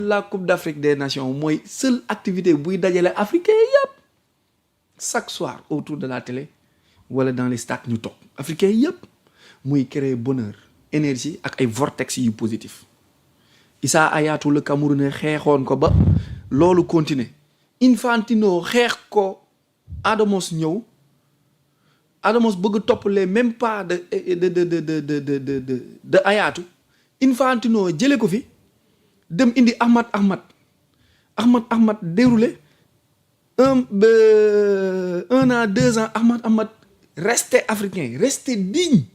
la Coupe d'Afrique des Nations mooy seule activité buy dajale africain yëpp chaque soir autour de la télé wala dans les stades ñu toog africain yëpp muy créer bonheur énergie ak ay vortex yu positif Issa Hayatou le Camerounais xeexoon ko ba loolu continuer Infantino xeex ko Adamos ñëw Adamos bëgg topp les mêmes pas de Hayatou Infantino jële ko fi dem indi Ahmad déroulé un an 2 ans Ahmad resté africain resté digne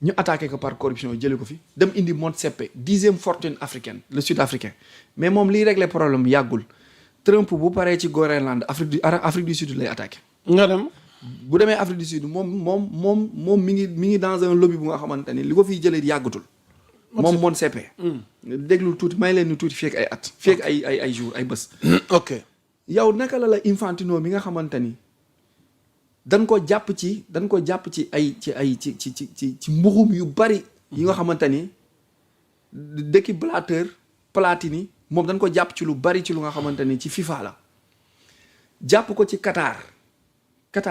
ñu attaqué ko par corruption jële ko fi dem indi Motsepe 10e fortune africaine le sud-africain mais moom liy régler problème yàggul Trump bu paree ci Groenland Afrique du Sud lay attaqué. nga dem bu demee Afrique du Sud moom mi ngi dans un lobby bu nga xamante ni li ko fiy jëlee yàggatul. moom Motsepe. déglu tuuti may leen ni tuuti fii ak ay at. fii ak ay jours ay bés. ok yow naka la Infantino mi nga xamante ni dañ ko jàpp ci ci mbuxum yu bari. yi nga xamante ni dëkki Blatter Platini moom dañ ko jàpp ci lu bari ci lu nga xamante ni ci FIFA la jàpp ko ci Qatar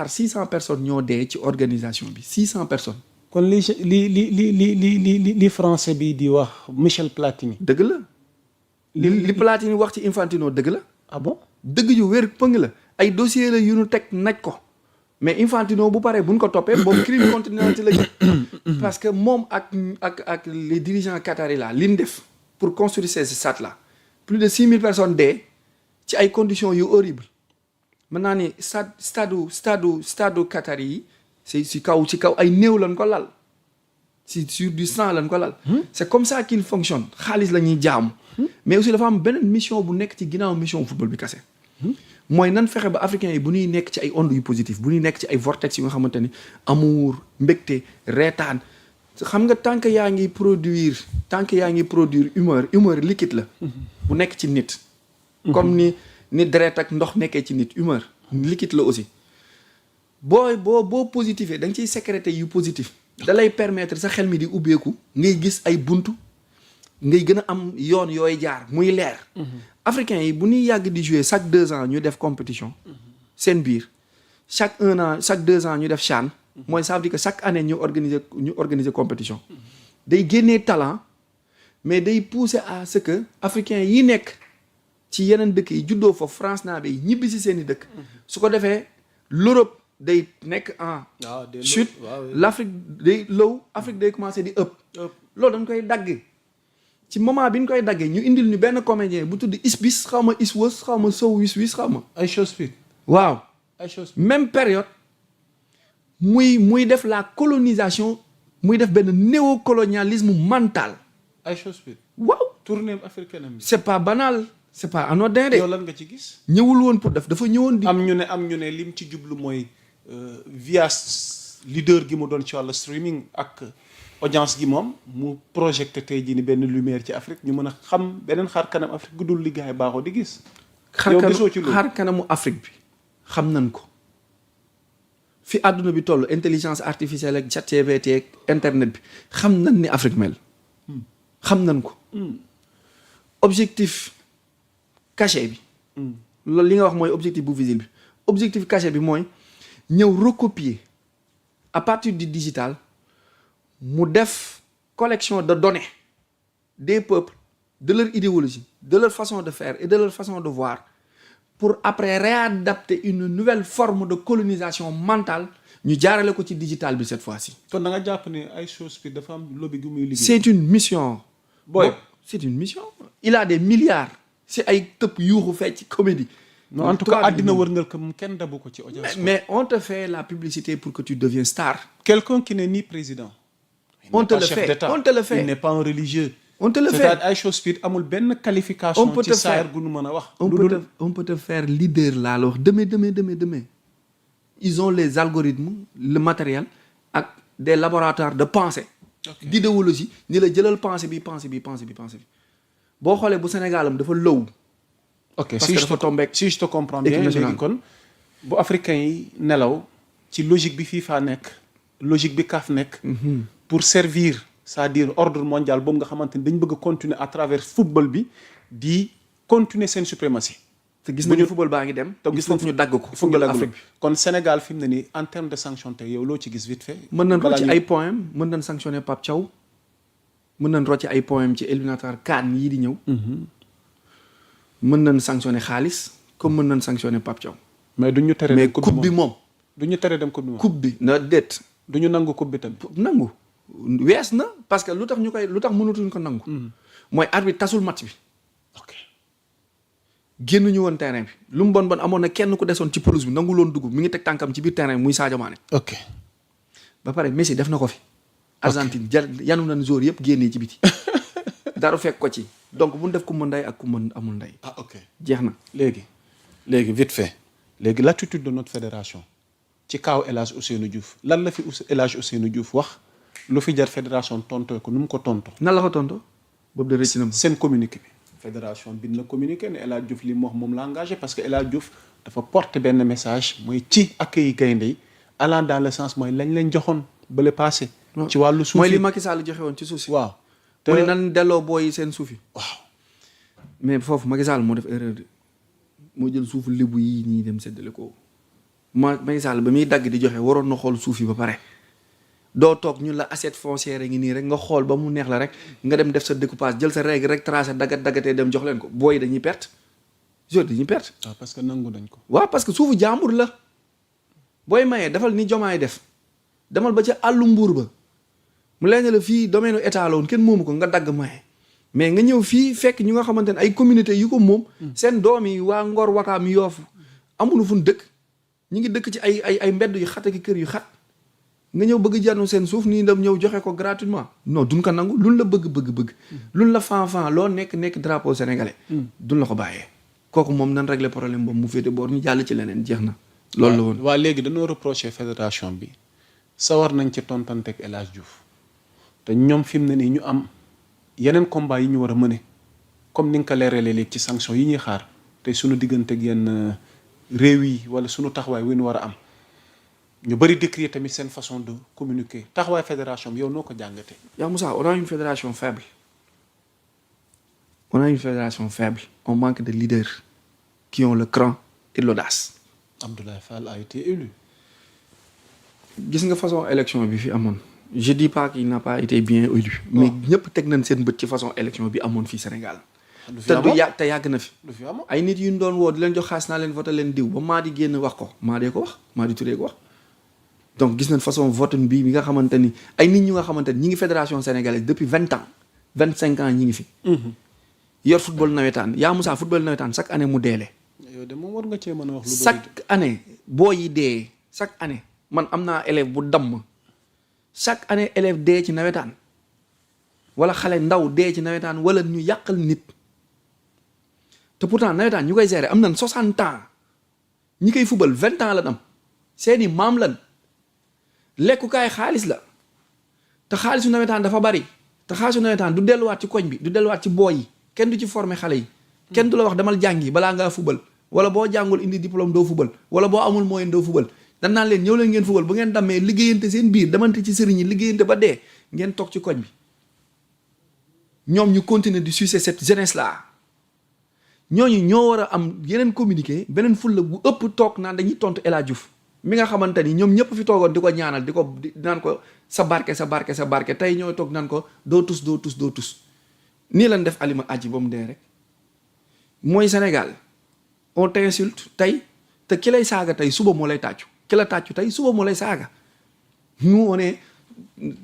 600 personnes ñoo dee ci organisation bi 600 personnes. kon li français bi di wax Michel Platini. dëgg la li Platini wax ci Infantino dëgg la. ah bon dëgg yu wér pëng la ay dossier la yu nu teg naj ko mais Infantino bu paree buñ ko toppee boobu crime contre l'humanité la parce que moom ak les dirigeants qataris là li ñu def pour construire ces stades là plus de 6000 personnes dee ci ay conditions yu horribles mën naa ni stade Qatar yi ci kaw ay néew lañ ko lal sur du sang lañ ko lal. c'est comme ça qu'il fonctionne xaalis la ñuy jaamu. mais aussi dafa am beneen mission bu nekk ci ginnaaw mission football bi kese. mooy nan fexe ba africains yi bu ñuy nekk ci ay ondes yu positif bu ñuy nekk ci ay vortex yu nga xamante ni amour mbégte reetaan xam nga tant que yaa ngi produire humeur liquide la. bu nekk ci nit. comme ni deret ak ndox nekkee ci nit humeur liquide la aussi. boo positifee da nga ciy sécréter yu positif. da lay permettre sa xel mi di ubbeeku ngay gis ay buntu ngay gën a am yoon yooy jaar muy leer. africains yi bu ñuy yàgg di jouer chaque 2 ans ñu def compétition. seen biir chaque 1 an chaque 2 ans ñu def CHAN. mooy ça veut dire que chaque année ñu organiser compétition. day génnee talent mais day pousser à ce que africains yi nekk ci yeneen dëkk yi juddoo fa France naa bay ñibbi si seen i dëkk. su ko defee l'Europe day nekk en chute l'Afrique day low Afrique day commencer di ëpp. loolu dañ koy dagg. ci moment bi ñu koy daggee ñu indil ñu benn comédien bu tudd Isbis xaw ma Iswos xaw ma Sow Wis xaw ma. ay choses waaw. même période muy def la colonisation muy def benn néocolonialisme mental. ay choses waaw. tournée africaine bi. c'est pas banal c'est pas anodin de. yow lan nga ci gis. ñëwul woon pour def dafa ñëwoon di. am ñu ne lim ci jublu mooy via leader gi mu doon ci wàllu streaming ak. audience gi moom mu projecté tey jii ni benn lumière ci Afrique ñu mën a xam beneen xar kanam Afrique guddul liggéey baaxoo di gis. yow gisoo ci loolu xar kanamu Afrique bi xam nañ ko fi àdduna bi toll intelligence artificielle ak ChatGPT ak internet bi xam nañ ni Afrique mel. xam nañ ko. objectif caché bi. loolu li nga wax mooy objectif bu visible bi objectif caché bi mooy ñëw recopier à partir du digital. mu def collection de données des peuples de leur idéologie de leur façon de faire et de leur façon de voir pour après réadapter une nouvelle forme de colonisation mentale ñu jaarale ko ci digital bi cette fois-ci. kon da nga jàpp ne ay choses bi dafa am lobby gu muy liggéey. c'est une mission. c'est une mission. il a des milliards. si ay tëpp yuuxu fecc comédie. non en tout cas àddina wërngal ko kenn dabu ko ci audience. mais on te fait la publicité pour que tu deviens star. quelqu'un qui n'est ni président. On te le fait. Il n'est pas un religieux. On te le fait. C'est-à-dire ay chose speed amul benn qualification ci saar gu nu mën a wax. On peut te faire leader là alors demain. Ils ont les algorithmes, le matériel ak des laboratoires de pensée. D'idéologie ni la jëlal pensée bi. Boo xoolee bu Sénégalam dafa low. ok parce que dafa tombé si je te comprends bien léegi kon bu africain yi nelaw ci logique bi FIFA nekk logique bi CAF nekk. pour servir c'est-à-dire ordre mondial boobu nga xamante ni dañ bëgg a continuer à travers football bi di continuer seen suprématie. te gis nañu football baa ngi dem. te gis nañu ñu dagg ko. football Afrique bi kon Sénégal fi mu ne nii en terme de sanction tey yow loo ci gis vite fait. mën nañ rocci ay points mën nañ sanctionner Pape Thiaw mën nañ rocci ay points ci éliminatoire CAN yii di ñëw. mën nañ sanctionner xaalis comme mën nañ sanctionner Pape Thiaw. mais duñ ñu tere. mais coupe bi moom. du ñu tere dem coupe bi moom. coupe bi na déet. du ñu nangu coupe bi tamit. nangu wees na parce que lu tax mënatuñ ko nangu. mooy arbitre tasul match bi. ok génn ñu woon terrain bi lu mu bon amoon na kenn ku desoon ci pelouse bi nangu loon dugg mi ngi teg tànkam ci biir terrain bi muy Sadio Mané. ok ba pare Messi def na ko fi. Argentine yanu nañ joueur yëpp génnee ci biti. dara fekk ko ci donc bu ñu def ku mën ndey ak ku mën amul ndey. ah ok jeex na. léegi vite fait léegi l'attitude de notre fédération ci kaw El Hadj Ousseynou Diouf lan la fi El Hadj Ousseynou Diouf wax lu fi jar fédération tontoo ko nu mu ko tontoo. nan la ko tontoo boobu de rëcc na ma. seen communiqué bi. fédération bi na communiqué ne El Hadj Diouf li mu wax moom la engagé parce que El Hadj Diouf dafa porter benn message mooy ci accueil gaynde yi allant dans le sens mooy lañ leen joxoon bële passé. ci wàllu suuf mooy li Macky Sall joxe woon ci suuf si. waaw te mu ne nan delloo booy seen suuf yi. waaw mais foofu Macky Sall moo def erreur de moo jël suufu lébu yi ñuy dem séddale ko Macky Sall ba muy dagg di joxe waroon na xool suuf yi ba pare. doo toog ñun la assiette foncière ngi nii rek nga xool ba mu neex la rek nga dem def sa découpage jël sa règle rek tracé daggatee dem jox leen ko booy dañuy perte joueur dañuy perte. waaw parce que nangu dañ ko. waaw parce que suufu jàmbur la booy mayee defal ni Jomaay def demal ba ca àllu mbuur ba mu leen la fii domaine état la woon kenn moomu ko nga dagg maye mais nga ñëw fii fekk ñu nga xamante ne ay communauté yu ko moom. seen doom yi waa Ngor Wakaam Yoof amuñu fu ñu dëkk ñu ngi dëkk ci ay mbedd yu xat ak kër yu xat. nga ñëw bëgg jànnu seen suuf nii dem ñëw joxe ko gratuitement non duñ ko nangu luñ la bëgg luñ la fan loo nekk drapeau sénégalais duñ la ko bàyyee kooku moom nan régler problème boobu mu féete boor ñu jàll ci leneen jeex na loolu la woon waaw léegi dañoo reproché fédération bi sawar nañ ci tontanteeg El Hadj Diouf te ñoom fi mu ne nii ñu am yeneen combat yi ñu war a mëne comme ni nga ko leeralee léegi ci sanction yi ñuy xaar te suñu digganteeg yenn réew yi wala suñu taxawaay wi ñu war a am ñu bëri décrier tamit seen façon de communiquer taxawaay fédération bi yow noo ko jàngatee. yaa Moussa on a une fédération faible on manque de leaders qui ont le cran et l'audace. Abdoulaye Fall a été élu. gis nga façon élection bi fi amoon je dis pas qu'il n'a pas été bien élu. mais ñëpp teg nañ seen bët ci façon élection bi amoon fii Sénégal. te yàgg na fi. ay nit yu ñu doon woo di leen jox xaalis naa leen voté leen diw ba maa di génn wax ko maa dee ko wax maa di turee ko wax. donc gis nañ façon vote bi nga xamante ni ay nit ñu nga xamante ni ñi ngi fédération sénégalaise depuis 25 ans ñi ngi fi. yor football nawetaan yaa Moussa football nawetaan chaque année mu deele. yow de moom war nga cee mën a wax lu chaque année boo yi dee chaque année man am naa élève bu damm chaque année élève dee ci nawetaan wala xale ndaw dee ci nawetaan wala ñu yàqal nit te pourtant nawetaan ñu koy gérer am nañ 60 ans ñi koy football 20 ans lan am seeni maam lan. lekkukaay xaalis la te xaalisu nawetaan dafa bari te xaalisu nawetaan du delluwaat ci koñ bi du delluwaat ci booy yi kenn du ci former xale yi kenn du la wax demal jàngi balaa ngaa fubal wala boo jàngul indi diplôme doo fubal wala boo amul moyen doo fubal dan naan leen ñëw leen ngeen fubal bu ngeen dammee liggéeyante seen biir demante ci sëriñ yi liggéeyante ba dee ngeen toog ci koñ bi ñoom ñu continuer di sucer cette jeunesse là ñooñu ñoo war a am yeneen communiqué beneen fulla bu ëpp toog naan dañuy tontu El Hadj Diouf mi nga xamante ni ñoom ñëpp fi toogoon di ko ñaanal di naan ko sa barke tey ñoo toog naan ko doo tus nii lañ def Alima Adji ba mu dee rek mooy Sénégal on t'insulte tey te ki lay saaga tey suba moo lay tàccu ki la tàccu tey suba moo lay saaga nous on est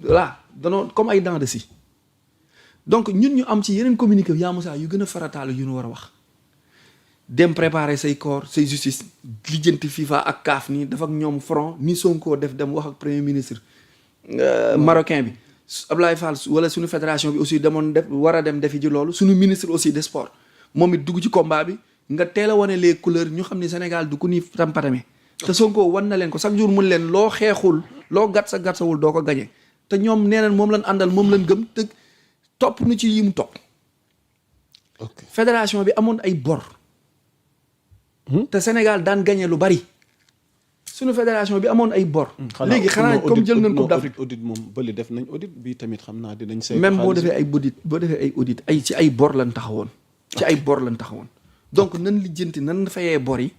là danoo comme ay dents de scie donc ñun ñu am ci yeneen communiqué yaa Moussa yu gën a farataalu yu ñu war a wax dem préparer say corps say justice lijjanti FIFA ak CAF nii daf ak ñoom front ni Sonko def dem wax ak premier ministre marocain bi Abdoulaye Fall wala suñu fédération bi aussi demoon def war a dem defi ji loolu suñu ministre aussi des sports moom it dugg ci combat bi nga teel a wane les couleurs ñu xam ne Sénégal du ku ni tam-patame te Sonko wan na leen ko chaque jour mun leen loo xeexul loo gàtsawul doo ko gañe te ñoom nee nañ moom lañ àndal moom lañ gëm te topp nu ci yi mu topp fédération bi amoon ay bor te Sénégal daan gañe lu bari suñu fédération bi amoon ay bor. léegi xanaa comme jël nañ coupe d'Afrique. audit moom bële def nañ audit bi tamit xam naa dinañ. saytu même boo defee ay audit ay ci ay bor lañ taxawoon. ci ay bor lañ taxawoon. donc nan lijjanti nan fayee bor yi.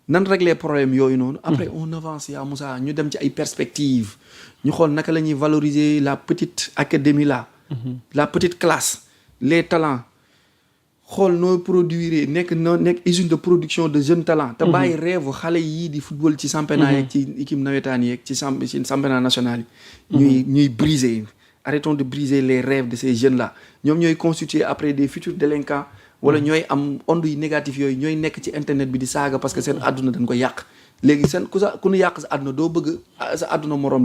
nan régler problème yooyu noonu. après on avance yaa Moussa ñu dem ci ay perspectives. ñu xool naka la ñuy valoriser la petite académie là. la petite classe. les talents. xool noo produire nekk usine de production de jeunes talents. te bàyyi rêve xale yii di football ci championnat yeeg ci équipe nawetaan yeeg ci championnat national yi. ñuy briser arrêtons de briser les rêves de ces jeunes là ñoom ñooy constituer après des futurs délinquants. wala ñooy am ondes yu négatif yooyu ñooy nekk ci internet bi di saaga parce que seen àdduna dañ ko yàq léegi ku nu yàq sa àdduna doo bëgg sa àdduna morom.